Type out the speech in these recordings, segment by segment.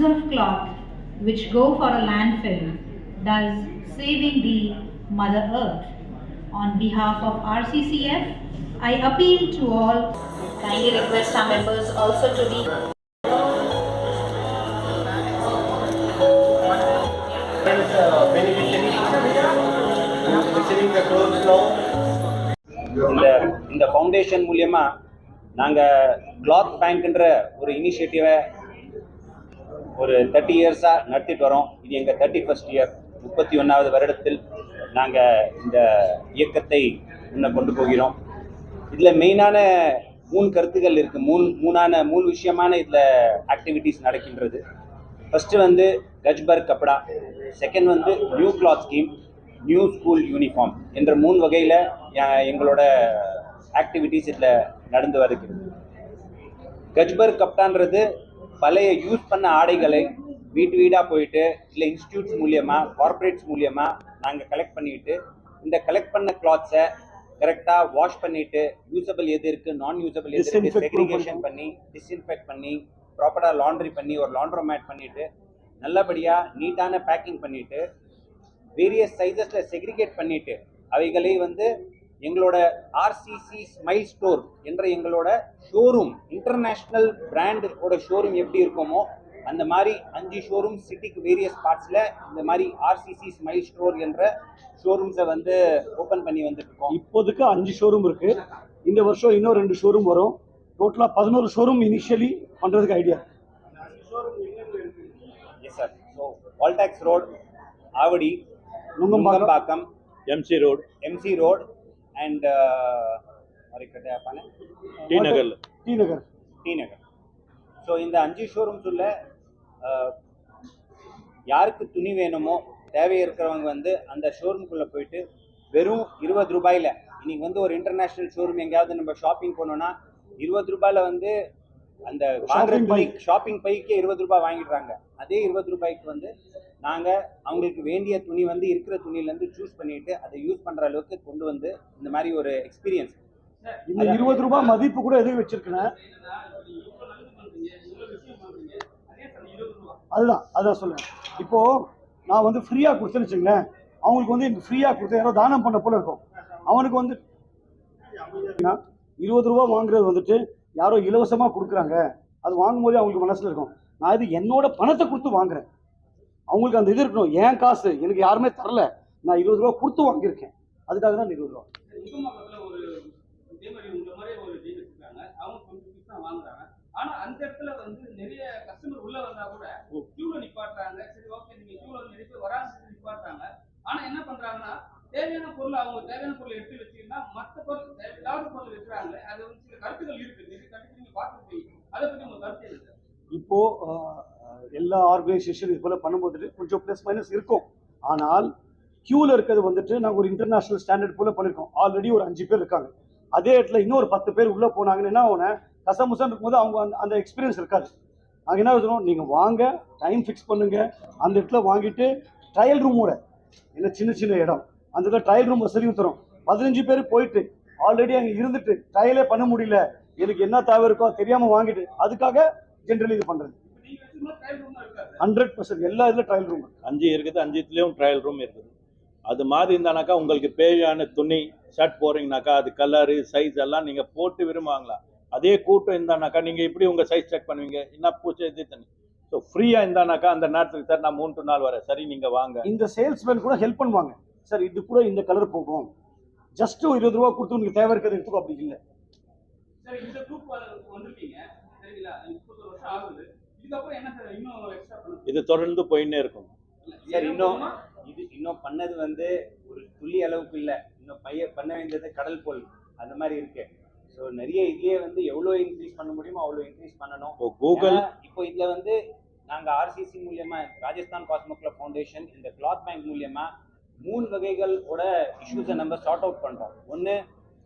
tons of cloth which go for a landfill, thus saving the Mother Earth. On behalf of RCCF, I appeal to all. Kindly request our members also to be. இந்த foundation மூலமா நாங்கள் cloth பேங்க்ன்ற ஒரு இனிஷியேட்டிவை ஒரு 30 இயர்ஸாக நடத்திட்டு வரோம். இது எங்கள் 31st இயர், 31வது வருடத்தில் நாங்கள் இந்த இயக்கத்தை முன்ன கொண்டு போகிறோம். இதில் மெயினான 3 கருத்துக்கள் இருக்குது. மூணு விஷயமான இதில் ஆக்டிவிட்டீஸ் நடக்கின்றது. ஃபஸ்ட்டு வந்து கஜ்பர் கப்படா, செகண்ட் வந்து new cloth scheme, new school uniform என்ற 3 வகையில் எங்களோட ஆக்டிவிட்டீஸ் இதில் நடந்து வருகிறது. கஜ்பர் கப்டான்றது பழைய யூஸ் பண்ண ஆடைகளை வீடாக போயிட்டு இல்லை இன்ஸ்டியூட்ஸ் மூலியமாக, கார்பரேட்ஸ் மூலியமாக நாங்கள் கலெக்ட் பண்ணிவிட்டு, இந்த கலெக்ட் பண்ண கிளாத்ஸை கரெக்டாக வாஷ் பண்ணிவிட்டு, யூஸபிள் எது இருக்குது, நான் யூஸபிள் எது இருக்குது, செக்ரிகேஷன் பண்ணி, டிஸ்இன்ஃபெக்ட் பண்ணி, ப்ராப்பராக லாண்ட்ரி பண்ணி, ஒரு லாண்ட்ரோமேட் பண்ணிவிட்டு, நல்லபடியாக நீட்டான பேக்கிங் பண்ணிவிட்டு, வேரியஸ் சைஸஸில் செக்ரிகேட் பண்ணிவிட்டு, அவைகளை வந்து எங்களோட ஆர்சிசி ஸ்மைல் ஸ்டோர் என்ற எங்களோட ஷோரூம், இன்டர்நேஷ்னல் பிராண்டோட ஷோரூம் எப்படி இருக்குமோ அந்த மாதிரி 5 ஷோரூம் சிட்டிக்கு வேரியஸ் பார்ட்ஸில் இந்த மாதிரி ஆர்சிசி ஸ்மைல் ஸ்டோர் என்ற ஷோரூம்ஸை வந்து ஓப்பன் பண்ணி வந்துட்டுருக்கோம். இப்போதுக்கு 5 ஷோரூம் இருக்குது. இந்த வருஷம் இன்னும் 2 ஷோரூம் வரும். டோட்டலாக 11 ஷோரூம் இனிஷியலி பண்ணுறதுக்கு idea. Yes sir. So Walltax road, Avadi, Nungambakkam, MC road and T Nagar. So இந்த 5 ஷோரூம்ஸ் உள்ள யாருக்கு துணி வேணுமோ தேவை இருக்கிறவங்க வந்து அந்த ஷோரூம்குள்ளே போயிட்டு வெறும் 20 ரூபாயில், இன்னைக்கு வந்து ஒரு இன்டர்நேஷ்னல் ஷோரூம் எங்கேயாவது நம்ம ஷாப்பிங் போனோம்னா 20 ரூபாயில் வந்து அந்த ஷாப்பிங் பைக்கே 20 ரூபாய் வாங்கிடுறாங்க. அதே 20 ரூபாய்க்கு வந்து நாங்கள் அவங்களுக்கு வேண்டிய துணி வந்து இருக்கிற துணியிலேருந்து சூஸ் பண்ணிட்டு அதை யூஸ் பண்ணுற அளவுக்கு கொண்டு வந்து இந்த மாதிரி ஒரு எக்ஸ்பீரியன்ஸ். இந்த 20 ரூபாய் மதிப்பு கூட எதுவும் வச்சிருக்கேன். அதுதான் சொல்லுவேன். இப்போது நான் வந்து ஃப்ரீயாக கொடுத்தேன்னு வச்சுங்களேன், அவங்களுக்கு வந்து எனக்கு ஃப்ரீயாக கொடுத்தேன் யாரோ தானம் பண்ண போல இருக்கும். அவனுக்கு வந்து 20 ரூபா வாங்குறது வந்துட்டு யாரோ இலவசமாக கொடுக்குறாங்க, அது வாங்கும்போதே அவங்களுக்கு மனசில் இருக்கும், நான் இது என்னோட பணத்தை கொடுத்து வாங்குறேன். அவங்களுக்கு அந்த இது இருக்கணும், ஏன் காசு எனக்கு யாருமே தரல, நான் 20 ரூபா கொடுத்து வாங்கியிருக்கேன், அதுக்காக தான் 20 ரூபா. ஆனா அந்த இடத்துல வந்து நிறைய கஸ்டமர் உள்ள வந்தா கூட கியூல நிப்பாட்டுறாங்க. சரி, ஓகே, நீங்க கியூல நிறைய பேர் வராங்க, நிப்பாட்டுறாங்க. ஆனா என்ன பண்றாங்கன்னா தேவையான பொருள் அவங்க தேவையான பொருள் எடுத்து வச்சீங்கன்னா மற்ற பொருள் தேவையில்லாத பொருள் வைக்கிறாங்க. அது வந்து சில கருத்துக்கள் இருக்கு, நிறைய கருத்து நீங்க பார்த்துருப்பீங்க. அதை பத்தி உங்க கருத்து என்ன? இப்போ எல்லா ஆர்கனைசேஷன் இது போல பண்ணும்போது கொஞ்சம் ப்ளஸ் மைனஸ் இருக்கும். ஆனால் கியூவில் இருக்கிறது வந்துட்டு நாங்கள் ஒரு இன்டர்நேஷனல் ஸ்டாண்டர்ட் போல பண்ணியிருக்கோம். ஆல்ரெடி ஒரு 5 பேர் இருக்காங்க. அதே இடத்துல இன்னொரு 10 பேர் உள்ளே போனாங்கன்னு என்ன ஆகுன, கசமுசன் இருக்கும்போது அவங்க அந்த எக்ஸ்பீரியன்ஸ் இருக்காது. நாங்கள் என்ன சொல்கிறோம், நீங்கள் வாங்க, டைம் ஃபிக்ஸ் பண்ணுங்க, அந்த இடத்துல வாங்கிட்டு ட்ரையல் ரூமோட என்ன சின்ன இடம், அந்த இடத்துல ட்ரையல் ரூம் வசதியும் தரும். 15 பேர் போயிட்டு ஆல்ரெடி அங்கே இருந்துட்டு ட்ரையலே பண்ண முடியல, எனக்கு என்ன தேவை இருக்கோ தெரியாமல் வாங்கிட்டு, அதுக்காக ஜென்ரலி இது பண்ணுறது 100% எல்லா இதில் ட்ரையல் ரூம் 5 இருக்குது. 5 ட்ரையல் ரூம் இருக்குது. அது மாதிரி இருந்தானாக்கா உங்களுக்கு தேவையான துணி ஷர்ட் போறீங்கனாக்கா அது கலரு சைஸ் எல்லாம் நீங்கள் போட்டு விரும்புவாங்களாம். அதே கூட்டம் இருந்தானாக்கா நீங்கள் எப்படி உங்கள் சைஸ் செக் பண்ணுவீங்க, என்ன பூச்சி இது தண்ணி. ஸோ ஃப்ரீயாக இருந்தானாக்கா அந்த நேரத்துக்கு சார் நான் 3 நாள் வரேன், சரி நீங்கள் வாங்க. இந்த சேல்ஸ்மேன் கூட ஹெல்ப் பண்ணுவாங்க, சார் இது கூட இந்த கலர் போகும், ஜஸ்ட் 20 ரூபா கொடுத்து உங்களுக்கு தேவை இருக்கிறது எடுத்துக்கோ, அப்படி இல்லை. சரி, இந்த குரூப் வந்துருக்கீங்க, சரிங்களா? 30 வருஷம் ஆகுது. இதுக்கப்புறம் என்ன சார் இன்னும் எக்ஸ்ட்ரா பண்ணுங்க? இது தொடர்ந்து போயின்னே இருக்கும் சார். இன்னும் பண்ணது வந்து ஒரு துளி அளவுக்கு இல்லை, இன்னும் பண்ண வேண்டியது கடல் போல் அந்த மாதிரி இருக்கு. ஸோ நிறைய இதுலேயே வந்து எவ்வளோ இன்க்ரீஸ் பண்ண முடியுமோ அவ்வளோ இன்க்ரீஸ் பண்ணணும். கூகுள் இப்போ இதில் வந்து நாங்கள் ஆர்சிசி மூலியமாக, ராஜஸ்தான் காஸ்மோ கிளப் ஃபவுண்டேஷன், இந்த கிளாத் பேங்க் மூலியமாக 3 வகைகளோட இஷ்யூஸை நம்ம சார்ட் அவுட் பண்ணுறோம். ஒன்று,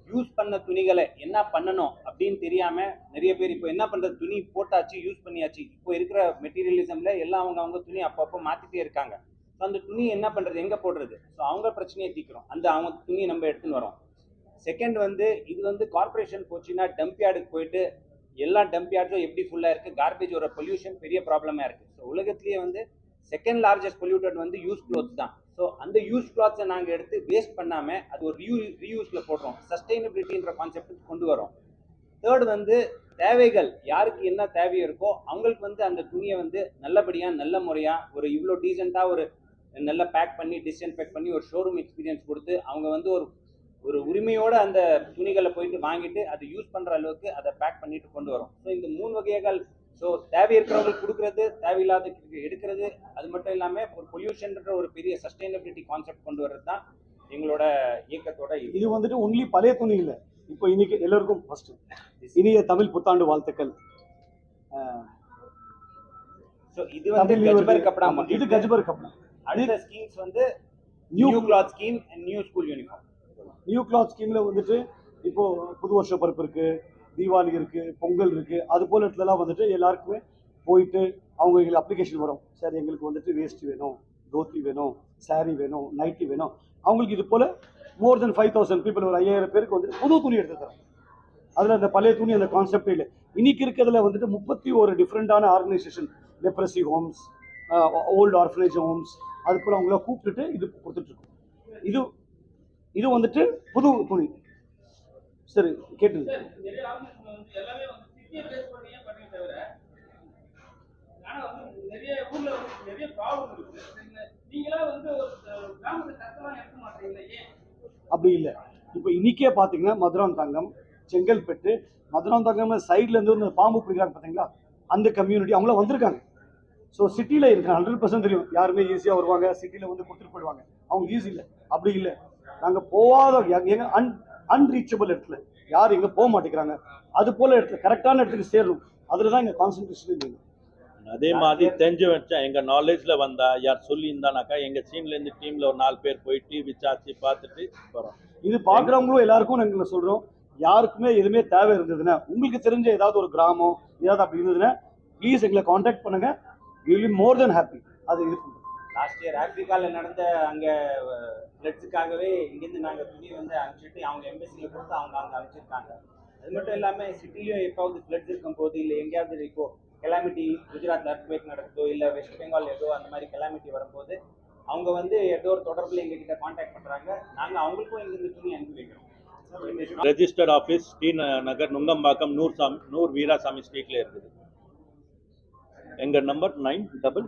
யூஸ் பண்ண துணிகளை என்ன பண்ணணும் அப்படின்னு தெரியாமல் நிறைய பேர் இப்போ என்ன பண்ணுறது, துணி போட்டாச்சு, யூஸ் பண்ணியாச்சு. இப்போ இருக்கிற மெட்டீரியலிசமில் எல்லாம் அவங்க துணி அப்பப்போ மாற்றிட்டே இருக்காங்க. ஸோ அந்த துணி என்ன பண்ணுறது, எங்கே போடுறது, ஸோ அவங்க பிரச்சனையை தீர்க்கிறோம். அவங்க துணியை நம்ம எடுத்துன்னு வரோம். செகண்ட் வந்து இது வந்து கார்பரேஷன் போச்சுன்னா டம்ப் யார்டுக்கு போயிட்டு எல்லா டம்ப் யார்ட்ஸும் எப்படி ஃபுல்லாக இருக்குது, கார்பேஜ் ஒரு பொல்யூஷன் பெரிய ப்ராப்ளமாக இருக்குது. ஸோ உலகத்துலேயே வந்து செகண்ட் லார்ஜஸ்ட் பொல்யூட்டட் வந்து யூஸ் க்ளாத்ஸ் தான். ஸோ அந்த யூஸ் க்ளாத்ஸை நாங்கள் எடுத்து வேஸ்ட் பண்ணாமல் அது ஒரு ரீயூஸில் போடுறோம், சஸ்டைனபிலிட்டின்ற கான்செப்ட் கொண்டு வரோம். தேர்ட் வந்து தேவைகள், யாருக்கு என்ன தேவையோ இருக்கோ அவங்களுக்கு வந்து அந்த துணியை வந்து நல்லபடியாக நல்ல முறையாக ஒரு இவ்வளோ டீசெண்டாக ஒரு நல்லா பேக் பண்ணி டிஸ்இன்ஃபெக்ட் பண்ணி ஒரு ஷோரூம் எக்ஸ்பீரியன்ஸ் கொடுத்து அவங்க வந்து ஒரு உரிமையோடு அந்த துணிகளை போயிட்டு வாங்கிட்டு அதை யூஸ் பண்ணுற அளவுக்கு அதை பேக் பண்ணிட்டு கொண்டு வரோம். ஸோ இந்த 3 வகைகள், ஸோ தேவை இருக்கிறவங்களுக்கு கொடுக்கறது, தேவையில்லாத எடுக்கிறது, அது மட்டும் இல்லாமல் ஒரு பொல்யூஷன்ற ஒரு பெரிய சஸ்டைனபிலிட்டி கான்செப்ட் கொண்டு வர்றது தான் எங்களோட இயக்கத்தோட இது வந்துட்டு ஒன்லி பழைய துணி இல்லை. இப்போ இன்னைக்கு எல்லாருக்கும் ஃபர்ஸ்ட் இனிய தமிழ் புத்தாண்டு வாழ்த்துக்கள். ஸோ இது வந்து கஜ்பர் கப்படா, இது கஜ்பர் கப்படா. அடுத்த ஸ்கீம்ஸ் வந்து new cloth scheme and new school uniform. New cloth ஸ்கீம்ல வந்துட்டு இப்போ புது வருஷ பருப்பு இருக்கு, தீபாவளி இருக்கு, பொங்கல் இருக்கு, அது போல இடத்துலலாம் வந்துட்டு எல்லாருக்குமே போயிட்டு அவங்க எங்களுக்கு அப்ளிகேஷன் வரும். சார் எங்களுக்கு வந்துட்டு வேஷ்டி வேணும், தோத்தி வேணும், சாரி வேணும், நைட்டி வேணும். அவங்களுக்கு இது போல மோர் தென் 5000 பீப்புள், ஒரு 5000 பேருக்கு வந்துட்டு புது துணி எடுத்து தரோம். அதில் அந்த பழைய துணி அந்த கான்செப்டே இல்லை. இன்னைக்கு இருக்கிறதுல வந்துட்டு 31 டிஃப்ரெண்டான organisation, leprosy homes, old orphanage homes, அது போல அவங்கள கூப்பிட்டுட்டு இது கொடுத்துட்ருக்கோம். இது வந்துட்டு புது துணி. சரி கேட்டுது. நிறைய ஆர்கனைசேஷன் வந்து எல்லாமே வந்து சிட்டியை பேஸ் பண்ணியே பண்ணி தவிர, ஆனால் வந்து நிறைய ஊர்ல வந்து நிறைய ப்ராப்ளம் இருக்குது. நீங்களா வந்து ஒரு கிராமத்தை கஷ்டமாக எடுக்க மாட்டீங்களா? ஏன் அப்படி இல்லை. இப்போ இன்னைக்கே பார்த்தீங்கன்னா மதுராந்தகம், செங்கல்பட்டு, மதுராந்தகம் சைட்ல இருந்து வந்து பாம்பு பிடிக்கிறாங்க பார்த்தீங்களா, அந்த கம்யூனிட்டி அவங்கள வந்திருக்காங்க. ஸோ சிட்டியில் இருக்கிற 100% தெரியும், யாருமே ஈஸியாக வருவாங்க, சிட்டியில் வந்து கொடுத்துட்டு போயிடுவாங்க. அவங்க ஈஸி இல்லை, அப்படி இல்லை. நாங்கள் போகாத எங்க அன்ரீச்சபிள் இடத்துல யார் எங்கே போக மாட்டேங்கிறாங்க, அது போல இடத்துல கரெக்டான இடத்துக்கு சேரணும். அதில் தான் எங்கள் கான்சன்ட்ரேஷன் இருக்குது. அதே மாதிரி தெரிஞ்சு வச்சா எங்கள் நாலேஜில் வந்தா யார் சொல்லியிருந்தானாக்கா எங்கள் சீன்லேருந்து டீமில் ஒரு 4 பேர் போயிட்டு விசாரிச்சு பார்த்துட்டு வரோம். இது பார்க்குறவங்களும் எல்லாருக்கும் நாங்கள் சொல்கிறோம், யாருக்குமே எதுவுமே தேவை இருந்ததுன்னா, உங்களுக்கு தெரிஞ்ச ஏதாவது ஒரு கிராமம் ஏதாவது அப்படி இருந்ததுன்னா ப்ளீஸ் எங்களை காண்டாக்ட் பண்ணுங்க. We will be more then happy. அது இது லாஸ்ட் இயர் ஆப்பிரிக்காவில் நடந்த அங்கே ஃப்ளட்ஸுக்காகவே இங்கேருந்து நாங்கள் துணி வந்து அனுப்பிச்சிட்டு அவங்க எம்பசியில் கொடுத்து அவங்க அனுப்பிச்சிருக்காங்க. அது மட்டும் இல்லாமல் சிட்டிலையும் எப்போது ஃப்ளட்ஸ் இருக்கும்போது இல்லை எங்கேயாவது இப்போ கெலாமிட்டி, குஜராத்தில் அர்த்குவேக் நடக்குதோ இல்லை வெஸ்ட் பெங்கால் ஏதோ அந்த மாதிரி கெலாமிட்டி வரும்போது அவங்க வந்து ஏதோ ஒரு தொடர்பில் எங்ககிட்ட காண்டாக்ட் பண்ணுறாங்க. நாங்கள் அவங்களுக்கும் இங்கிருந்து துணி அனுப்பி வைக்கிறோம். ரெஜிஸ்டர்ட் ஆஃபீஸ் டி நகர், நுங்கம்பாக்கம், நூர் வீராசாமி ஸ்ட்ரீட்டில் இருக்குது. எங்கள் நம்பர் 999622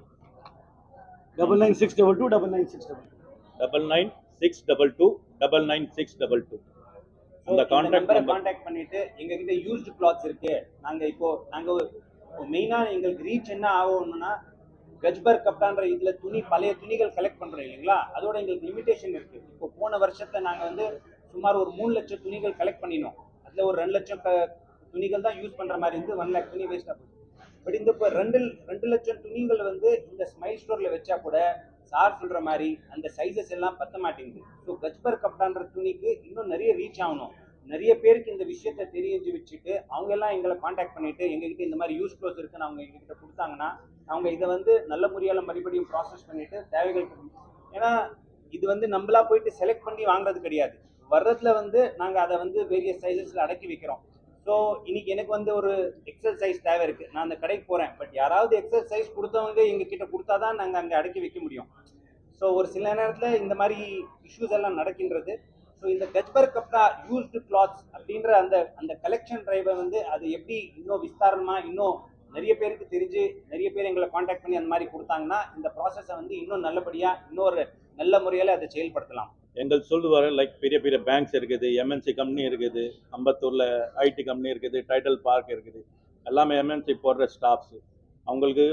99622 99622 99622. அந்த கான்டாக்ட் பண்ணிட்டு எங்ககிட்ட யூஸ்டு கிளாத்ஸ் இருக்கு. நாங்கள் மெயினாக எங்களுக்கு ரீச் என்ன ஆகும்னா, கஜ்பர் கப்டான்ற இதில் பழைய துணிகள் கலெக்ட் பண்ணுறோம் இல்லைங்களா, அதோட எங்களுக்கு லிமிடேஷன் இருக்குது. இப்போ போன வருஷத்தை நாங்கள் வந்து சுமார் ஒரு 3 லட்சம் துணிகள் கலெக்ட் பண்ணினோம். அதில் ஒரு 2 லட்சம் துணிகள் தான் யூஸ் பண்ணுற மாதிரி இருந்து 1 லேக் துணி வேஸ்ட் ஆகும். பட் இந்த இப்போ 2 லட்சம் துணிகள் வந்து இந்த ஸ்மைல் ஸ்டோரில் வச்சா கூட சார் சொல்கிற மாதிரி அந்த சைஸஸ் எல்லாம் பத்த மாட்டேங்குது. ஸோ கஜ்பர் கப்டான்ற துணிக்கு இன்னும் நிறைய ரீச் ஆகணும். நிறைய பேருக்கு இந்த விஷயத்தை தெரிஞ்சு வச்சுட்டு அவங்க எல்லாம் எங்களை காண்டாக்ட் பண்ணிட்டு எங்ககிட்ட இந்த மாதிரி யூஸ் க்ளோஸ் இருக்குன்னு அவங்க எங்ககிட்ட கொடுத்தாங்கன்னா அவங்க இதை வந்து நல்ல முறையால் மறுபடியும் ப்ராசஸ் பண்ணிட்டு தேவைகள், ஏன்னா இது வந்து நம்மளா போயிட்டு செலக்ட் பண்ணி வாங்குறது கிடையாது. வர்றதுல வந்து நாங்கள் அதை வந்து வேரியஸ் சைஸஸில் அடக்கி வைக்கிறோம். ஸோ இன்னைக்கு எனக்கு வந்து ஒரு எக்ஸல் சைஸ் தேவை இருக்குது, நான் அந்த கடைக்கு போகிறேன். பட் யாராவது எக்ஸல் சைஸ் கொடுத்தவங்க எங்ககிட்ட கொடுத்தா தான் நாங்கள் அங்கே அடக்கி வைக்க முடியும். ஸோ ஒரு சில நேரத்தில் இந்த மாதிரி இஷ்யூஸ் எல்லாம் நடக்கின்றது. ஸோ இந்த கஜ்பர் கப்டா யூஸ்டு கிளாத்ஸ் அப்படின்ற அந்த கலெக்ஷன் டிரைவை வந்து அது எப்படி இன்னும் விஸ்தாரமாக இன்னும் நிறைய பேருக்கு தெரிஞ்சு நிறைய பேர் எங்களை காண்டாக்ட் பண்ணி அந்த மாதிரி கொடுத்தாங்கன்னா இந்த ப்ராசஸை வந்து இன்னும் நல்லபடியாக இன்னொரு நல்ல முறையில் அதை செயல்படுத்தலாம். எங்கள் சொல்லுவார் லைக் பெரிய பெரிய பேங்க்ஸ் இருக்குது, எம்என்சி கம்பெனி இருக்குது, அம்பத்தூரில் ஐடி கம்பெனி இருக்குது, டைட்டல் பார்க் இருக்குது, எல்லாமே எம்என்சி போடுற ஸ்டாஃப்ஸு. அவங்களுக்கு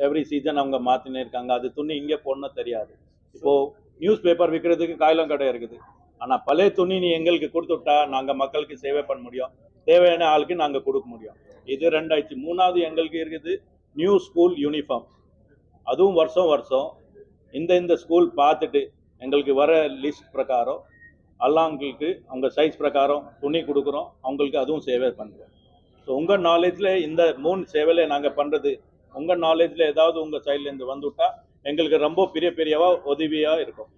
எவ்ரி சீசன் அவங்க மாற்றினே இருக்காங்க. அது துணி இங்கே போடணும் தெரியாது. இப்போது நியூஸ் பேப்பர் விற்கிறதுக்கு காயிலம் கடை இருக்குது. ஆனால் பழைய துணி நீ எங்களுக்கு கொடுத்துட்டா நாங்கள் மக்களுக்கு சேவை பண்ண முடியும், தேவையான ஆளுக்கு நாங்கள் கொடுக்க முடியும். இது 2 ஆயிடுச்சு. 3வது எங்களுக்கு இருக்குது நியூ ஸ்கூல் யூனிஃபார்ம். அதுவும் வருஷம் இந்த ஸ்கூல் பார்த்துட்டு எங்களுக்கு வர லிஸ்ட் பிரகாரம் எல்லாங்களுக்கு அவங்க சைஸ் பிரகாரம் துணி கொடுக்குறோம், அவங்களுக்கு அதுவும் சேவை பண்ணுறோம். ஸோ உங்கள் நாலேஜில் இந்த 3 சேவையில் நாங்கள் பண்ணுறது, உங்கள் நாலேஜில் ஏதாவது உங்கள் சைட்லேருந்து வந்துவிட்டால் எங்களுக்கு ரொம்ப பெரியவா உதவியாக இருக்கும்.